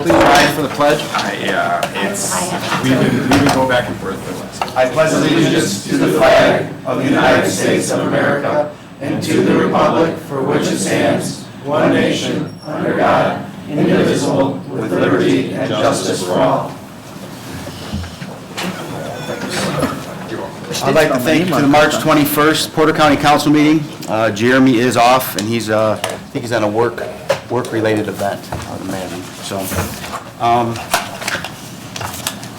Please rise for the pledge. We've been going back and forth for this. I pledge allegiance to the flag of the United States of America and to the republic for which it stands, one nation, under God, indivisible, with liberty and justice for all. I'd like to thank you to the March 21st Porter County Council meeting. Jeremy is off, and he's, I think he's on a work-related event, I would imagine. So, can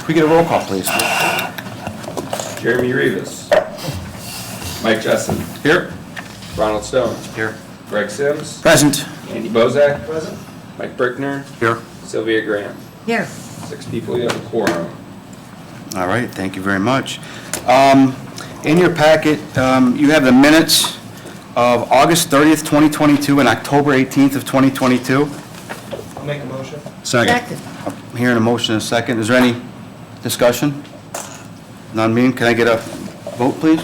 we get a roll call, please? Jeremy Rivas. Mike Jessen. Here. Ronald Stone. Here. Greg Sims. Present. Andy Bozak. Present. Mike Brickner. Here. Sylvia Graham. Here. 6 people, you have a quorum. All right, thank you very much. In your packet, you have the minutes of August 30th, 2022 and October 18th of 2022. I'll make a motion. Second. I'm hearing a motion and a second. Is there any discussion? None being, can I get a vote, please?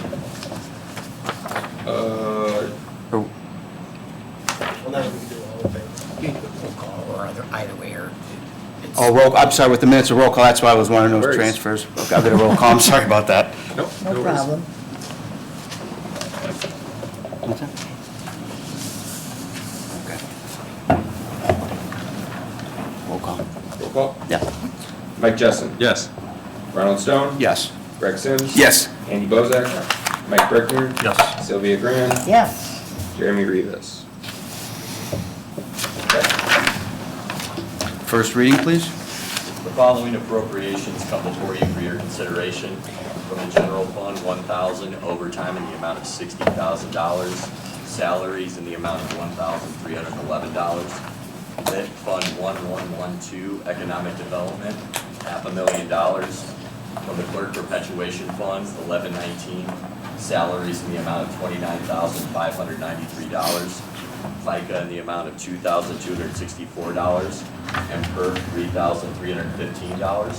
Or- Well, now we can do all of it. Roll call or either way, or Oh, roll, I'm sorry, with the minutes of roll call, that's why I was wondering those Worries. transfers. Okay, I'll get a roll call, I'm sorry about that. Nope. no worries. problem. Roll call. Roll call. Yeah. Mike Jessen. Yes. Ronald Stone. Yes. Greg Sims. Yes. Andy Bozak. Mike Brickner. Yes. Sylvia Graham. Yes. Jeremy Rivas. First reading, please. The following appropriations come before you for your consideration. From the general fund, $1,000, overtime in the amount of $60,000, salaries in the amount of $1,311. Lit Fund 1112, economic development, $500,000. From the clerk perpetuation fund, 1119, salaries in the amount of $29,593. FICA in the amount of $2,264, and PERF $3,315.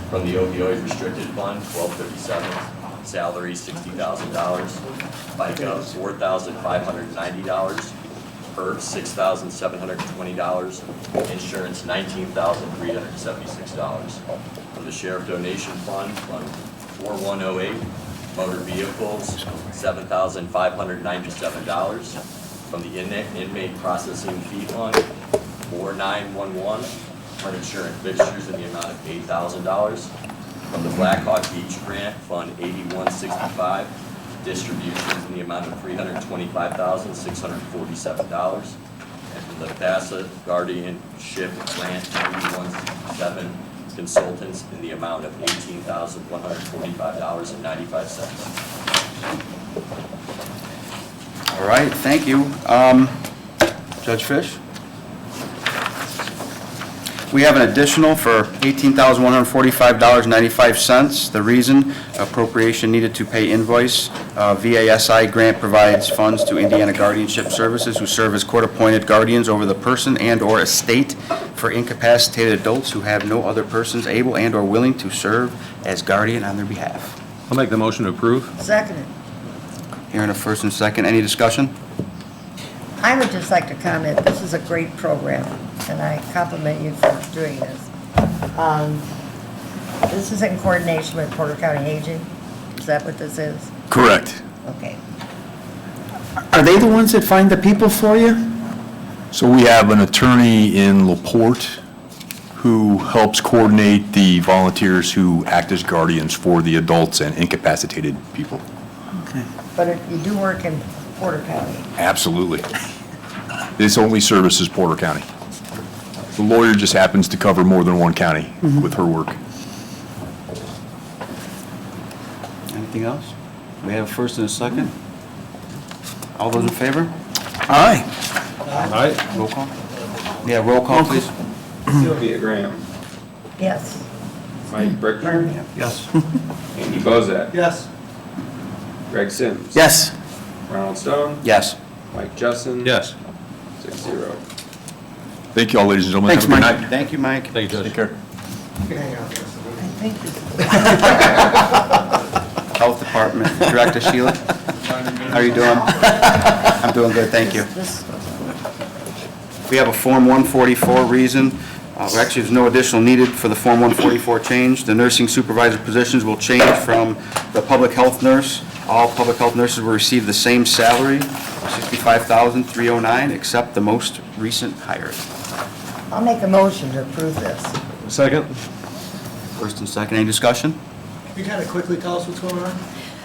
From the opioid restricted fund, 1237, salary $60,000, FICA $4,590, PERF $6,720, insurance $19,376. From the sheriff donation fund, Fund 4108, motor vehicles $7,597. From the inmate processing fee fund, 4911, furniture and fixtures in the amount of $8,000. From the Black Hawk Beach Grant, Fund 8165, distributions in the amount of $325,647. And from the FASA Guardianship Grant 9167, consultants in the amount of $18,145.95. All right, thank you. Judge Fish? We have an additional for $18,145.95. The reason, appropriation needed to pay invoice. VASI grant provides funds to Indiana Guardianship Services who serve as court-appointed guardians over the person and/or estate for incapacitated adults who have no other persons able and/or willing to serve as guardian on their behalf. I'll make the motion to approve. Seconded. Hearing a first and second, any discussion? I would just like to comment, this is a great program, and I compliment you for doing this. This is in coordination with Porter County Aging. Is that what this is? Correct. Okay. Are they the ones that find the people for you? So we have an attorney in LaPorte who helps coordinate the volunteers who act as guardians for the adults and incapacitated people. But you do work in Porter County. Absolutely. This only services Porter County. The lawyer just happens to cover more than one county with her work. Anything else? We have a first and a second. All those in favor? Aye. Aye. Roll call? Yeah, roll call, please. Sylvia Graham. Yes. Mike Brickner. Yes. Andy Bozak. Yes. Greg Sims. Yes. Ronald Stone. Yes. Mike Jessen. Yes. 6-0. Thank you all, ladies and gentlemen. Thanks, Have a good Mike. night. Thank you, Mike. Thank you, Judge. Take care. I think this is Health Department, Director Sheila. How are you doing? I'm doing good, thank you. this. We have a Form 144 reason. Actually, there's no additional needed for the Form 144 change. The nursing supervisor positions will change from the public health nurse. All public health nurses will receive the same salary, $65,309, except the most recent hire. I'll make a motion to approve this. Second? First and second, any discussion? Can you kind of quickly tell us what's going on?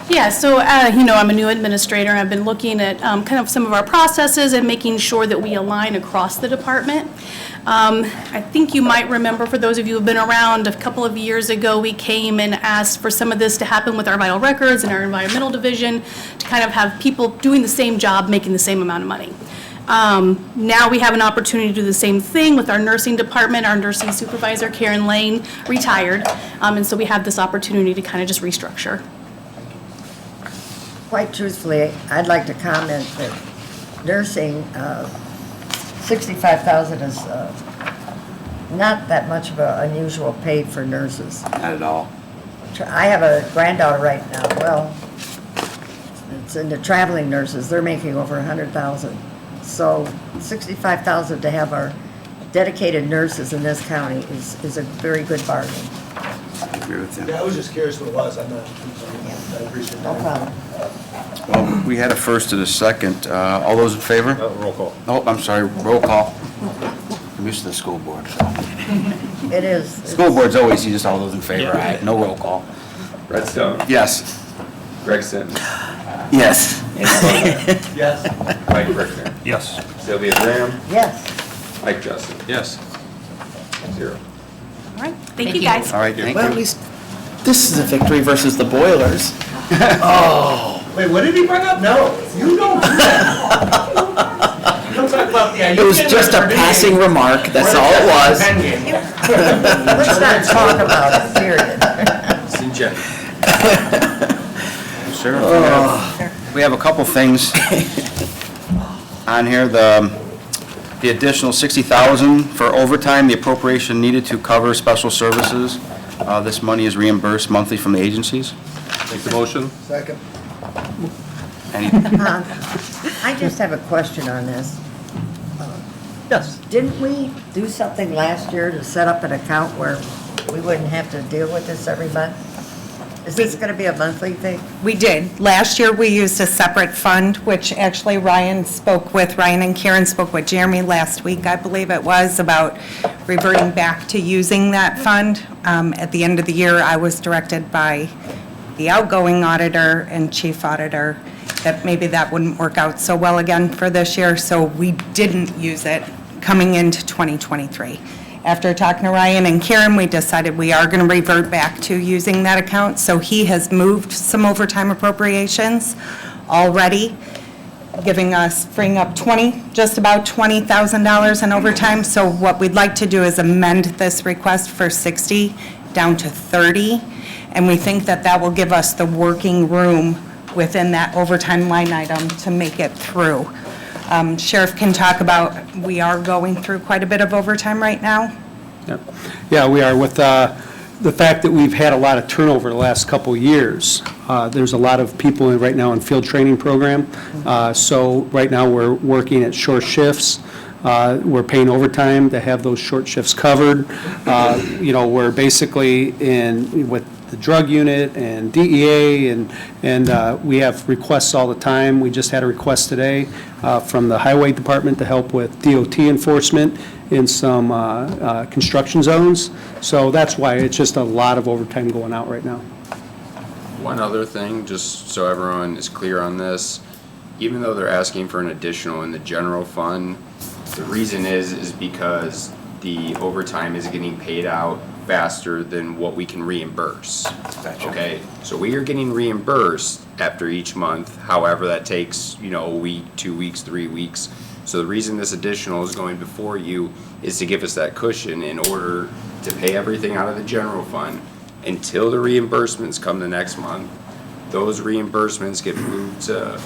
Yeah, so, I'm a new administrator, and I've been looking at kind of some of our processes and making sure that we align across the department. I think you might remember, for those of you who've been around, a couple of years ago, we came and asked for some of this to happen with our vital records and our environmental division, to kind of have people doing the same job, making the same amount of money. Now we have an opportunity to do the same thing with our nursing department. Our nursing supervisor, Karen Lane, retired, and so we have this opportunity to kind of just restructure. Quite truthfully, I'd like to comment that nursing, 65,000 is not that much of an unusual pay for nurses. Not at all. I have a granddaughter right now, well, it's in the traveling nurses, they're making over 100,000. So 65,000 to have our dedicated nurses in this county is a very good bargain. I agree with you. Yeah, I was just curious what it was. I'm not, I appreciate No that. problem. Well, we had a first and a second. All those in favor? Roll call. Oh, I'm sorry, roll call. I'm used to the school board, so. It is. School board's always just all those in favor, aye, no roll call. Red Stone, Yes. Greg Sims, Yes. Yes. Mike Brickner, Yes. Sylvia Graham, Yes. Mike Justin, Yes. 0. All right, thank you, guys. All right, thank Well, at you. least this is a victory versus the Boilers. Wait, what did he bring up? No, you don't do that. You don't talk about, yeah, It you was did just a that for passing me. remark, that's We're all it just was. a pen game. Let's not talk about it, period. Sinjin. Sure. We have a couple things on here. The additional $60,000 for overtime, the appropriation needed to cover special services. This money is reimbursed monthly from the agencies. Make the motion? Second. Any, I just have a question on this. Yes. Didn't we do something last year to set up an account where we wouldn't have to deal with this every month? Is this going to be a monthly thing? We did. Last year, we used a separate fund, which actually Ryan and Karen spoke with Jeremy last week, I believe it was, about reverting back to using that fund. At the end of the year, I was directed by the outgoing auditor and chief auditor that maybe that wouldn't work out so well again for this year, so we didn't use it coming into 2023. After talking to Ryan and Karen, we decided we are going to revert back to using that account. So he has moved some overtime appropriations already, freeing up just about $20,000 in overtime. So what we'd like to do is amend this request for 60 down to 30. And we think that that will give us the working room within that overtime line item to make it through. Sheriff can talk about, we are going through quite a bit of overtime right now. Yeah, we are. With the fact that we've had a lot of turnover the last couple of years, there's a lot of people right now in field training program. So right now, we're working at short shifts. We're paying overtime to have those short shifts covered. We're basically with the drug unit and DEA, and we have requests all the time. We just had a request today from the Highway Department to help with DOT enforcement in some construction zones. So that's why it's just a lot of overtime going out right now. One other thing, just so everyone is clear on this, even though they're asking for an additional in the general fund, the reason is because the overtime is getting paid out faster than what we can reimburse. Okay, so we are getting reimbursed after each month, however that takes, a week, 2 weeks, 3 weeks. So the reason this additional is going before you is to give us that cushion in order to pay everything out of the general fund until the reimbursements come the next month. Those reimbursements get moved to,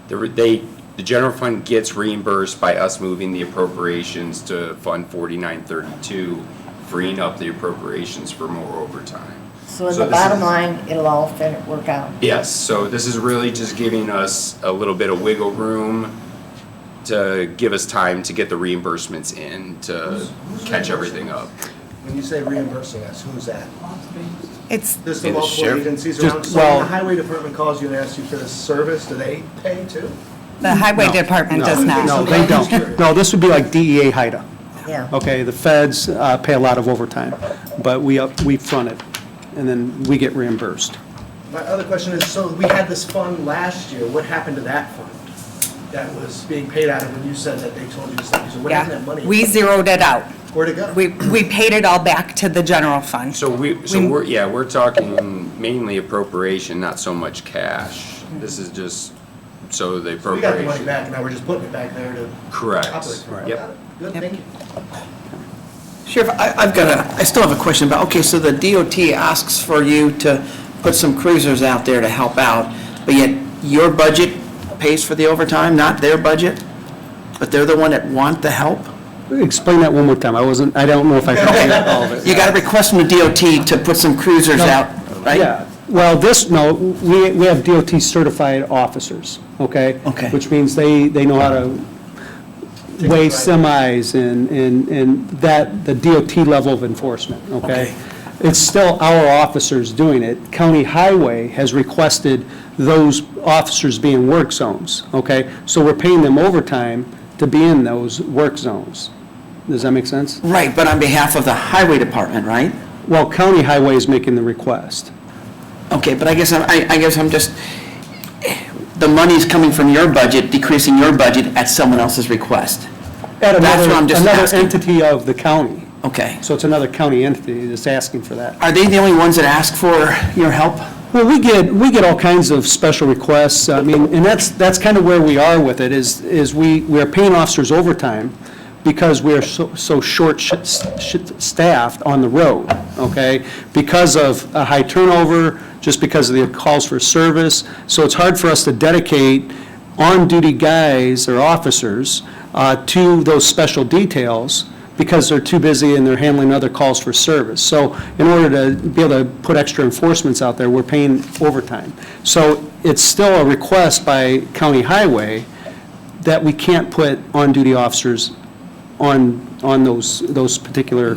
the general fund gets reimbursed by us moving the appropriations to Fund 4932, freeing up the appropriations for more overtime. So in So the this bottom is- line, it'll all work out. Yes, so this is really just giving us a little bit of wiggle room to give us time to get the reimbursements in, to catch everything up. When you say reimbursing us, who's that? It's, There's the Hey, the local sheriff? agencies Just- around. So well- when the highway department calls you and asks you for this service, do they pay too? the highway department does not. No, they don't. No, this would be like DEA HIDA. Yeah. Okay, the feds pay a lot of overtime, but we front it, and then we get reimbursed. My other question is, so we had this fund last year, what happened to that fund? That was being paid out of when you said that they told you to stop, so what happened to that Yeah, money? we zeroed it out. Where'd it go? We paid it all back to the general fund. So we're talking mainly appropriation, not so much cash. This is just, so the So we got the money appropriation. back, now we're just putting it back there to Correct. operate. Yep. Good, thank you. Sheriff, I still have a question about, okay, so the DOT asks for you to put some cruisers out there to help out, but yet your budget pays for the overtime, not their budget? But they're the one that want the help? Explain that one more time. I don't know if I heard all of it. You got a request from the DOT to put some cruisers out, right? Yeah, well, we have DOT certified officers, okay? Okay. Which means they know how to weigh semis and that, the DOT level of enforcement, okay? Okay. It's still our officers doing it. County Highway has requested those officers be in work zones, okay? So we're paying them overtime to be in those work zones. Does that make sense? Right, but on behalf of the highway department, right? Well, County Highway is making the request. Okay, but I guess I'm just, the money's coming from your budget, decreasing your budget at someone else's request. At That's what I'm just another asking. entity of the county. Okay. So it's another county entity that's asking for that. Are they the only ones that ask for your help? Well, we get all kinds of special requests. I mean, and that's kind of where we are with it, is we are paying officers overtime because we are so short-staffed on the road, okay? Because of a high turnover, just because of the calls for service. So it's hard for us to dedicate on-duty guys or officers to those special details because they're too busy and they're handling other calls for service. So in order to be able to put extra enforcements out there, we're paying overtime. So it's still a request by County Highway that we can't put on-duty officers on those particular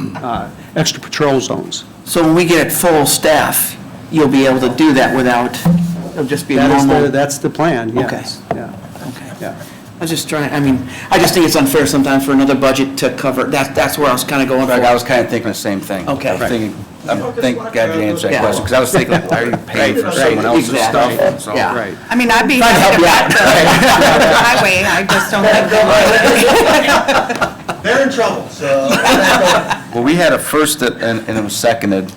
extra patrol zones. So when we get at full staff, you'll be able to do that without, it'll just be a normal? That's the plan, yes. Yeah, Okay. yeah. I was just trying, I mean, I just think it's unfair sometimes for another budget to cover, that's where I was kind of going Greg, I for. was kind of thinking the same thing. Okay. I was thinking, thank God you answered that Yeah. question, because I was thinking, are you paying for someone else's Exactly. stuff? So- Yeah. Right. I mean, I'd be Trying to happy help to you back the highway, I just don't think they would. They're in trouble, so. Well, we had a first and it was seconded.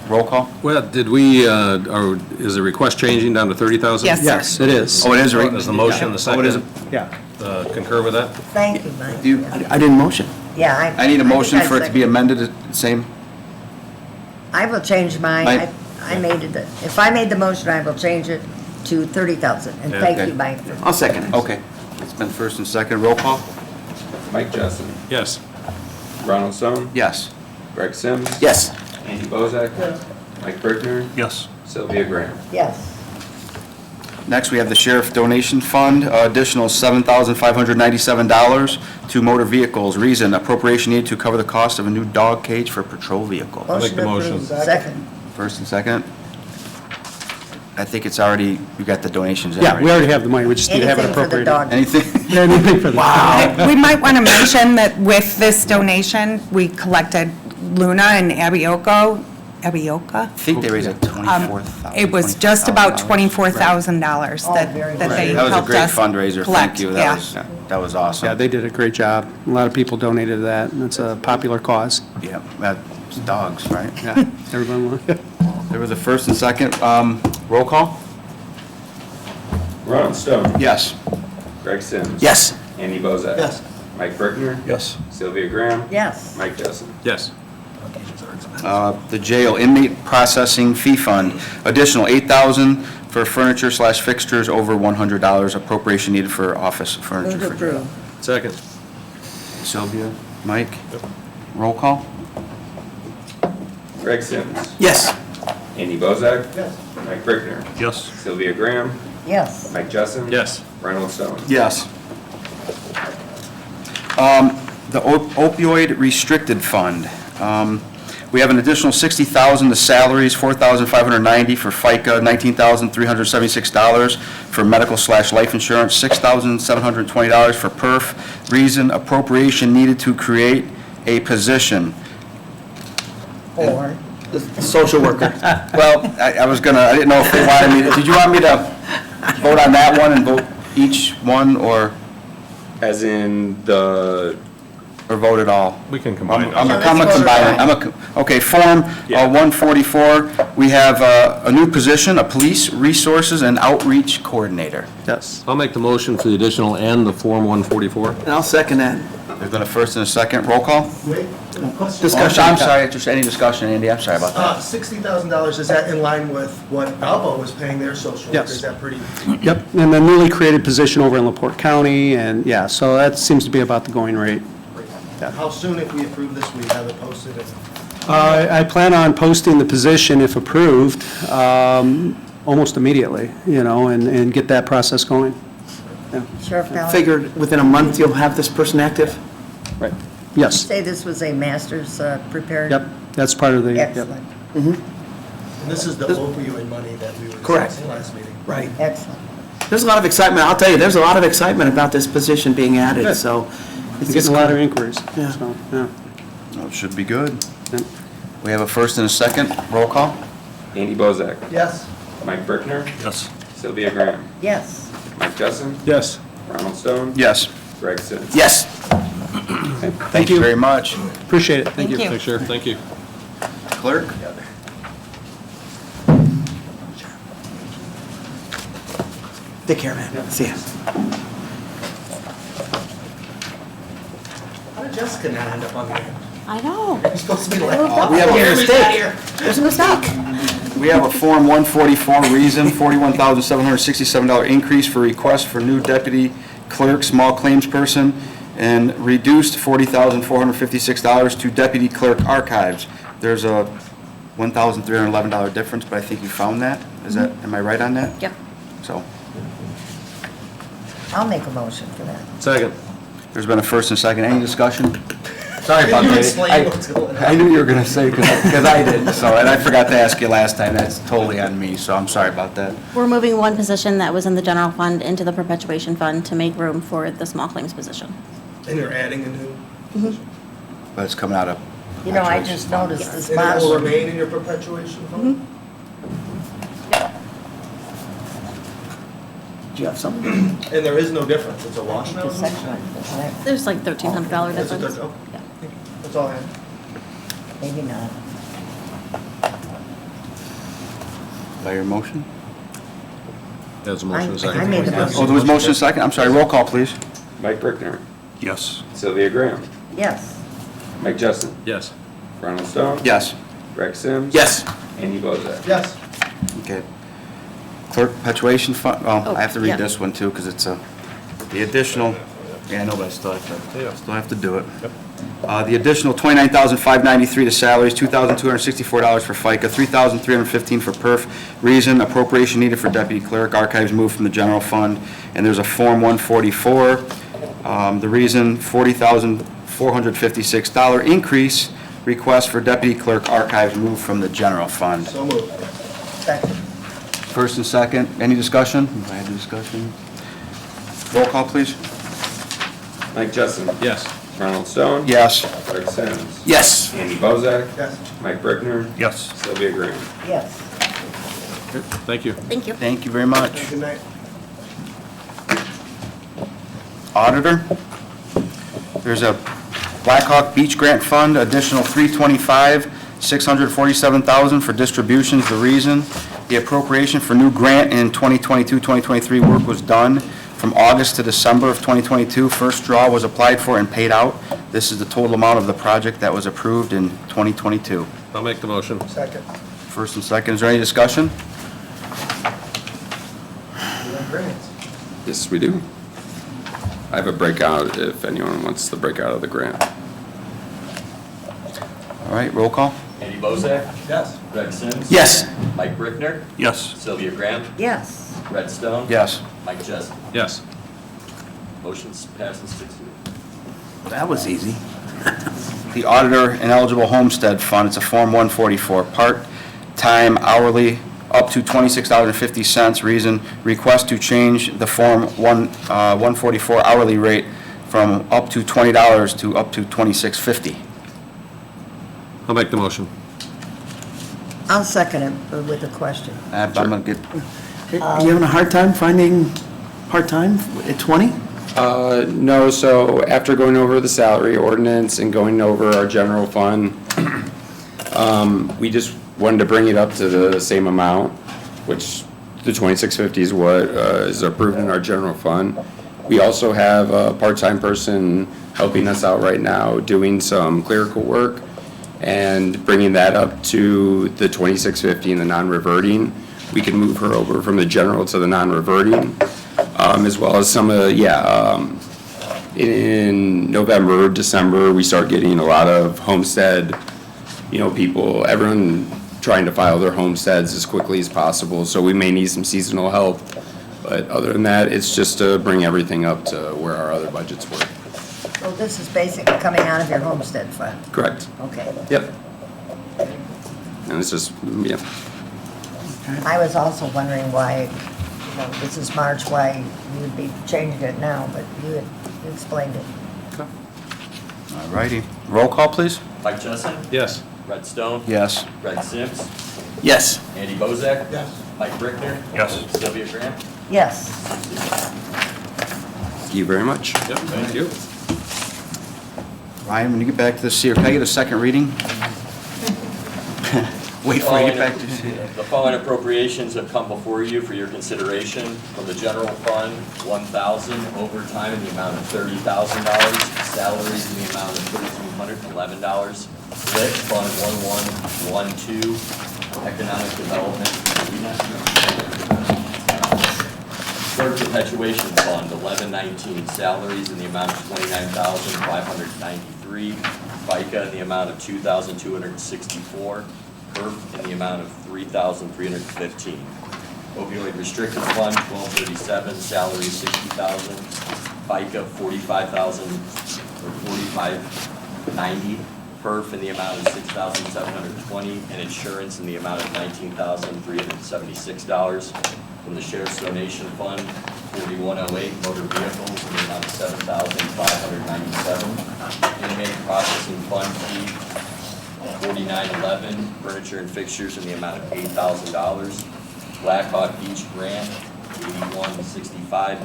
Roll call? Well, did we, or is the request changing down to 30,000? Yes, sir. Yes, it is. Oh, it is, right? Is the motion the second? Oh, it is. Yeah. Concur with that? Thank you, Mike. Do you- I didn't motion. Yeah, I need a think motion for it to be second. amended, the same? I will change mine. Mike? I made it, if I made the motion, I will change it to 30,000. And thank Okay. you, Mike, for I'll second it. Okay. It's been first and second. Roll call? Mike Jessen, Yes. Ronald Stone, Yes. Greg Sims. Yes. Andy Bozak. Mike Brickner. Yes. Sylvia Graham. Yes. Next, we have the Sheriff Donation Fund, additional $7,597 to motor vehicles. Reason, appropriation needed to cover the cost of a new dog cage for patrol vehicle. make the motion. approved. Second. First and second. I think it's already, we got the donations in, Yeah, right? we already have the money, we just need to have it Anything for the appropriated. dog. Anything? Yeah, anything for that. We might want to mention that with this donation, we collected Luna and Abioka. I think they raised like $24,000. It was just about $24,000. $24,000 Oh, that very that good. they That was a helped great us fundraiser, collect. thank you. Yeah. That was awesome. Yeah, they did a great job. A lot of people donated to that, and it's a popular cause. Yeah, that's dogs, right? Yeah, everyone, There was a first and second. Roll call? Ronald Stone. Yes. Greg Sims. Yes. Andy Bozak. Yes. Mike Brickner. Yes. Sylvia Graham. Yes. Mike Jessen. Yes. The jail inmate processing fee fund, additional $8,000 for furniture/fixtures over $100, appropriation needed for office Move furniture. to for jail. approve. Second. Sylvia, Mike, roll call? Greg Sims. Yes. Andy Bozak. Yes. Mike Brickner. Yes. Sylvia Graham. Yes. Mike Jessen. Yes. Ronald Stone. Yes. The opioid restricted fund. We have an additional $60,000 to salaries, $4,590 for FICA, $19,376 for medical/life insurance, $6,720 for PERF. Reason, appropriation needed to create a position. Or, The social worker. Well, I didn't know if they wanted me to, did you want me to vote on that one and vote each one, or As in the, vote it all? We can combine I'm those. a combiner. Okay, Form 144, we have a new position, a police resources and outreach coordinator. Yes. I'll make the motion for the additional and the Form 144. And I'll second that. There's been a first and a second, roll call? Wait, question. Discussion. I'm sorry, just any discussion, Andy, I'm sorry about that. $60,000, is that in line with what Alba was paying their social workers? Yes. Is that pretty? Yep, and the newly created position over in LaPorte County, and yeah, so that seems to be about the going rate. Yeah. How soon, if we approve this, we have it posted? I plan on posting the position, if approved, almost immediately, and get that process going. Sheriff Ballard? Figured within a month you'll have this person active? Right. Yes, Say this was a master's prepared? yep, that's part of the, yep. Excellent, And this is the opioid money that we were Correct. discussing last meeting. Right. excellent. There's a lot of excitement, I'll tell you, there's a lot of excitement about this position being added, Good. so. It's getting a lot of inquiries, Yeah. so, yeah. Well, it should be good. Yep. We have a first and a second, roll call? Andy Bozak, Yes. Mike Brickner, Yes. Sylvia Graham, Yes, Mike Justin, Yes. Ronald Stone, Yes. Greg Sims. Yes. Thank you very much. Appreciate it, thank you. Thank you. Thanks, Sheriff, thank you. Clerk? Take care, man. See ya. How did Jessica not end up on the end? I know. You're supposed to be like, We have a mistake. there's a mistake. We have a Form 144, reason, $41,767 increase for request for new deputy clerk, small claims person, and reduced $40,456 to deputy clerk archives. There's a $1,311 difference, but I think you found that. Is that, am I right on that? Yep. So, I'll make a motion for that. Second. there's been a first and second. Any discussion? Sorry Can about you that. explain what's going on? I knew you were going to say, because I did, so, and I forgot to ask you last time. That's totally on me, so I'm sorry about that. We're moving one position that was in the general fund into the perpetuation fund to make room for the small claims position. And you're adding a new, But it's coming out of... You know, I just noticed this and it will bottom, remain in your perpetuation fund? Do you have something? And there is no difference, it's a wash now? the section, isn't it? There's like $1,300 That's a difference. good, okay. Yeah. That's all I have. Maybe not. By your motion? There's a motion, I second. made the motion. Oh, there was motion and second? I'm sorry, roll call, please. Mike Brickner, Yes. Sylvia Graham, Yes, Mike Justin, Yes. Ronald Stone. Yes. Greg Sims. Yes. Andy Bozak. Yes. Okay. Clerk perpetuation fund, I have to yeah. read this one too, because it's the additional, yeah, I know, but I still have to do it. The additional $29,593 to salaries, $2,264 for FICA, $3,315 for PERF. Reason, appropriation needed for deputy clerk, archives moved from the general fund, and there's a Form 144. The reason, $40,456 increase, request for deputy clerk, archives moved from the general fund. So moved. second. First and second, any discussion? I had discussion. Roll call, please. Mike Justin. Yes. Ronald Stone. Yes. Greg Sims. Yes. Andy Bozak. Yes. Mike Brickner. Yes. Sylvia Graham. Yes. Good, thank you. Thank you. Thank you very much. Good night. Auditor, there's a Blackhawk Beach Grant Fund, additional $325,647,000 for distributions. The reason, the appropriation for new grant in 2022-2023 work was done from August to December of 2022. First draw was applied for and paid out. This is the total amount of the project that was approved in 2022. I'll make the motion. Second. First and second, is there any discussion? We have grants. Yes, we do. I have a breakout if anyone wants the breakout of the grant. All right, roll call. Andy Bozak, Yes. Greg Sims. Yes. Mike Brickner, Yes. Sylvia Graham, Yes, Red Stone. Yes. Mike Justin. Yes. Motion's passes 6-0. That was easy. The auditor ineligible homestead fund, it's a Form 144, part-time hourly, up to $26.50. Reason, request to change the Form 144 hourly rate from up to $20 to up to $26.50. I'll make the motion. I'll second it with a question. I'm gonna get, You having a hard time finding part-time at 20? No, so after going over the salary ordinance and going over our general fund, we just wanted to bring it up to the same amount, which the 2650 is what is approved in our general fund. We also have a part-time person helping us out right now, doing some clerical work, and bringing that up to the 2650 and the non-reverting. We can move her over from the general to the non-reverting, as well as some of, in November, December, we start getting a lot of homestead, people, everyone trying to file their homesteads as quickly as possible, so we may need some seasonal help. But other than that, it's just to bring everything up to where our other budgets were. So this is basically coming out of your homestead fund? Correct. Okay. Yep. And it's just, I was also wondering why, this is March, why you would be changing it now, but you explained it. all righty. Roll call, please? Mike Chesson? Yes. Red Stone? Yes. Greg Sims? Yes. Andy Bozak? Yes. Mike Brickner? Yes. Sylvia Graham? Yes. thank you very much. Yep, thank you. Ryan, when you get back to the seer, can I get a second reading? Wait for you to get back to the The following appropriations have come before you for your consideration. From the general fund, $1,000, overtime in the amount of $30,000, salaries in the amount of $1,311, lit fund 1112, economic development. Clerk perpetuation fund 1119, salaries in the amount of $29,593, FICA in the amount of $2,264, PERF in the amount of $3,315. Opioid restricted fund 1237, salary $60,000, FICA $45,000 or $45,90, PERF in the amount of $6,720, and insurance in the amount of $19,376. From the Sheriff's Donation Fund 4108, motor vehicles in the amount of $7,597. Inmate Processing Fund fee 4911, furniture and fixtures in the amount of $8,000. Blackhawk Beach Grant 8165,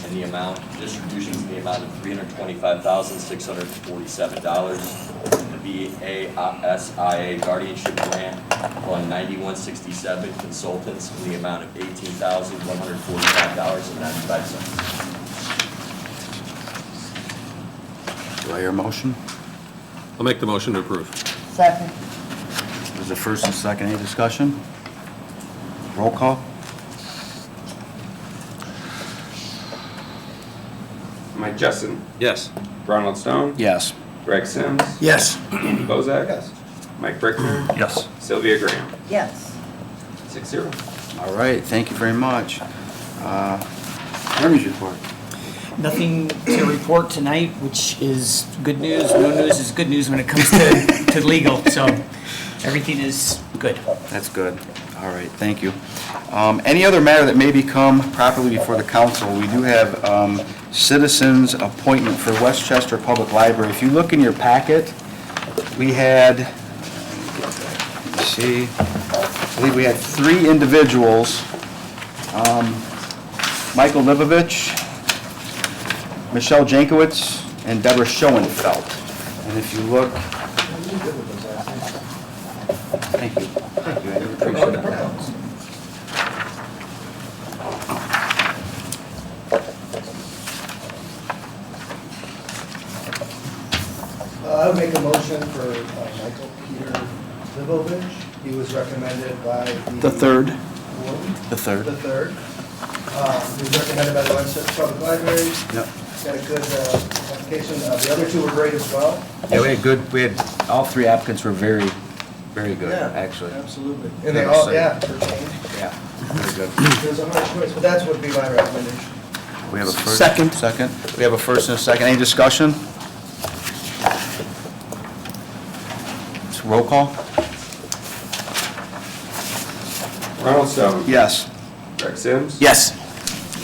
and the amount, distributions in the amount of $325,647. The BASIA Guardianship Grant Fund 9167, consultants in the amount of $18,145.95. Do I hear a motion? I'll make the motion to approve. Second. There's a first and second. Any discussion? Roll call? Mike Jessen, Yes. Ronald Stone, Yes. Greg Sims, Yes. Andy Bozak. Yes. Mike Brickner, Yes. Sylvia Graham. Yes. 6-0. All right, thank you very much. Jeremy's report. Nothing to report tonight, which is good news. No news is good news when it comes to legal, so everything is good. That's good. All right, thank you. Any other matter that may become properly before the council, we do have citizens' appointment for Westchester Public Library. If you look in your packet, we had, let me see, I believe we had 3 individuals, Michael Livovich, Michelle Jankowitz, and Deborah Schoenfeld. And if you look, thank you, I appreciate that. I would make a motion for Michael Peter Livovich. He was recommended by The third. board. The third. The third. He was recommended by the Westchester Public Library. Yep. Got a good application. The other 2 were great as well. Yeah, we had, all 3 applicants were very, very good, actually. Absolutely. And they all, yeah, for change. Yeah, very good. There's a hard choice, but that's would be my recommendation. We have a first. Second. Second. We have a first and a second. Any discussion? right, roll call? Ronald Stone. Yes. Greg Sims. Yes.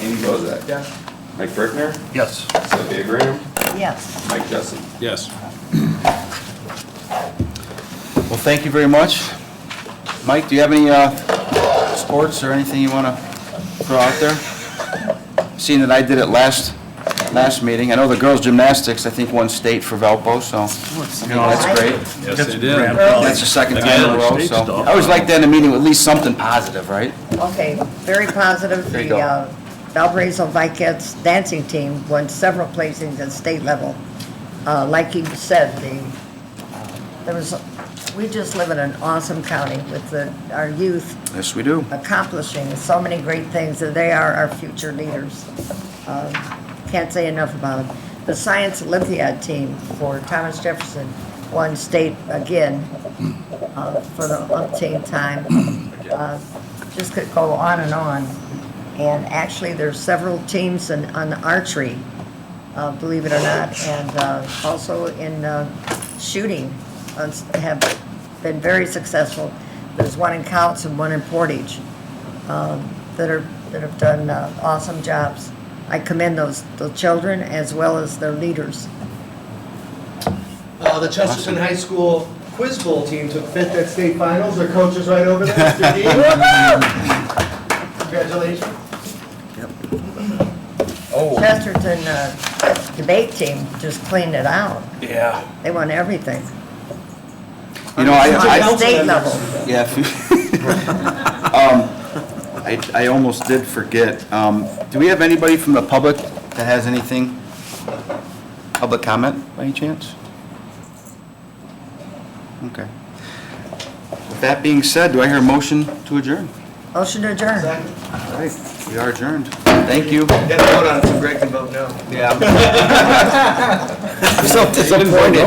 Andy Bozak. Yes. Mike Brickner. Yes. Sylvia Graham. Yes. Mike Jessen. Yes. Well, thank you very much. Mike, do you have any sports or anything you want to throw out there? Seeing that I did it last meeting, I know the girls' gymnastics, I think, won state for Valpo, so, you know, that's great. Yes, they did. That's the second time in a row, so. I always like to end a meeting with at least something positive, right? Okay, very positive. There you The go. Valparaiso Vikets dancing team won several placings at state level. Like you said, we just live in an awesome county with our youth Yes, we do. accomplishing so many great things, and they are our future leaders. Can't say enough about them. The Science Olympiad team for Thomas Jefferson won state again for the umpteenth time. Just could go on and on. And actually, there's several teams on archery, believe it or not, and also in shooting have been very successful. There's one in Couts and one in Portage that have done awesome jobs. I commend the children as well as their leaders. The Chesterton High School Quiz Bowl team took fifth at state finals. Their coach is right over there, Mr. Dean. Congratulations. Chesterton debate team just cleaned it out. Yeah. They won everything. You know, I State level. yeah. I almost did forget. Do we have anybody from the public that has anything? Public comment, by any chance? Okay. With that being said, do I hear a motion to adjourn? Motion to adjourn. All right, we are adjourned. Thank you. Get a vote on it so Greg can vote no. Yeah. I'm so disappointed.